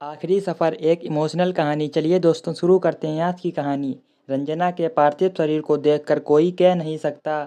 आखिरी सफ़र एक इमोशनल कहानी। चलिए दोस्तों शुरू करते हैं आज की कहानी। रंजना के पार्थिव शरीर को देखकर कोई कह नहीं सकता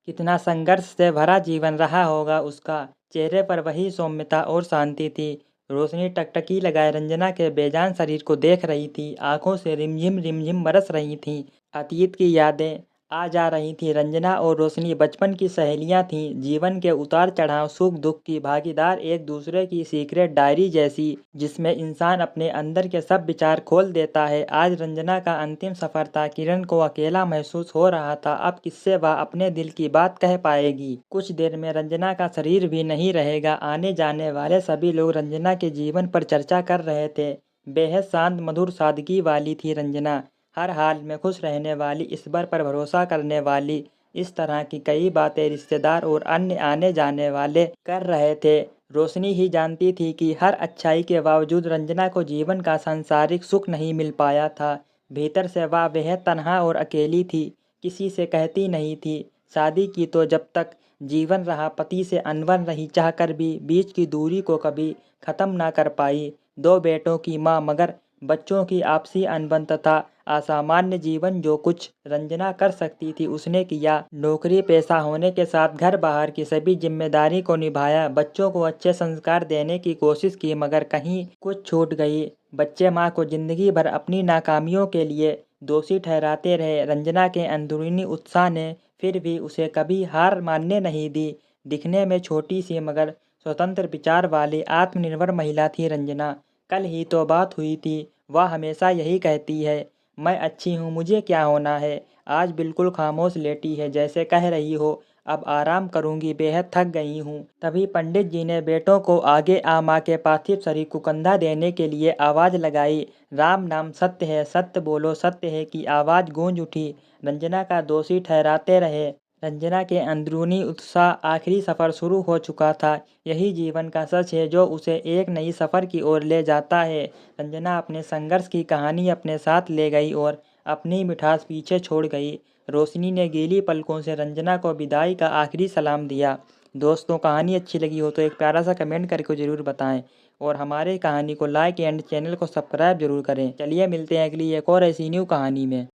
कितना संघर्ष से भरा जीवन रहा होगा उसका। चेहरे पर वही सौम्यता और शांति थी। रोशनी टकटकी लगाए रंजना के बेजान शरीर को देख रही थी। आंखों से रिमझिम बरस रही थीं। अतीत की यादें आ जा रही थी। रंजना और रोशनी बचपन की सहेलियां थीं। जीवन के उतार चढ़ाव सुख दुख की भागीदार, एक दूसरे की सीक्रेट डायरी जैसी जिसमें इंसान अपने अंदर के सब विचार खोल देता है। आज रंजना का अंतिम सफर था। किरण को अकेला महसूस हो रहा था। अब किससे वह अपने दिल की बात कह पाएगी। कुछ देर में रंजना का शरीर भी नहीं रहेगा। आने जाने वाले सभी लोग रंजना के जीवन पर चर्चा कर रहे थे। बेहद शांत मधुर सादगी वाली थी रंजना। हर हाल में खुश रहने वाली, ईश्वर पर भरोसा करने वाली। इस तरह की कई बातें रिश्तेदार और अन्य आने जाने वाले कर रहे थे। रोशनी ही जानती थी कि हर अच्छाई के बावजूद रंजना को जीवन का सांसारिक सुख नहीं मिल पाया था। भीतर से वह बेहद तन्हा और अकेली थी। किसी से कहती नहीं थी। शादी की तो जब तक जीवन रहा, पति से अनबन रही चाहकर भी बीच की दूरी को कभी ख़त्म ना कर पाई। 2 बेटों की माँ, मगर बच्चों की आपसी अनबन तथा असामान्य जीवन जो कुछ रंजना कर सकती थी उसने किया। नौकरी पेशा होने के साथ घर बाहर की सभी जिम्मेदारी को निभाया। बच्चों को अच्छे संस्कार देने की कोशिश की, मगर कहीं कुछ छूट गई। बच्चे माँ को जिंदगी भर अपनी नाकामियों के लिए दोषी ठहराते रहे। रंजना के अंदरूनी उत्साह ने फिर भी उसे कभी हार मानने नहीं दी। दिखने में छोटी सी मगर स्वतंत्र विचार वाली आत्मनिर्भर महिला थी रंजना। कल ही तो बात हुई थी। वह हमेशा यही कहती है, मैं अच्छी हूँ, मुझे क्या होना है। आज बिल्कुल खामोश लेटी है, जैसे कह रही हो अब आराम करूंगी, बेहद थक गई हूँ। तभी पंडित जी ने बेटों को आगे आ माँ के पार्थिव शरीर को कंधा देने के लिए आवाज़ लगाई। राम नाम सत्य है, सत्य बोलो सत्य है की आवाज़ गूंज उठी। रंजना का दोषी ठहराते रहे। रंजना के अंदरूनी उत्साह, आखिरी सफ़र शुरू हो चुका था। यही जीवन का सच है जो उसे एक नई सफ़र की ओर ले जाता है। रंजना अपने संघर्ष की कहानी अपने साथ ले गई और अपनी मिठास पीछे छोड़ गई। रोशनी ने गीली पलकों से रंजना को विदाई का आखिरी सलाम दिया। दोस्तों, कहानी अच्छी लगी हो तो एक प्यारा सा कमेंट करके ज़रूर बताएं और हमारे कहानी को लाइक एंड चैनल को सब्सक्राइब जरूर करें। चलिए मिलते हैं अगली एक और ऐसी न्यू कहानी में।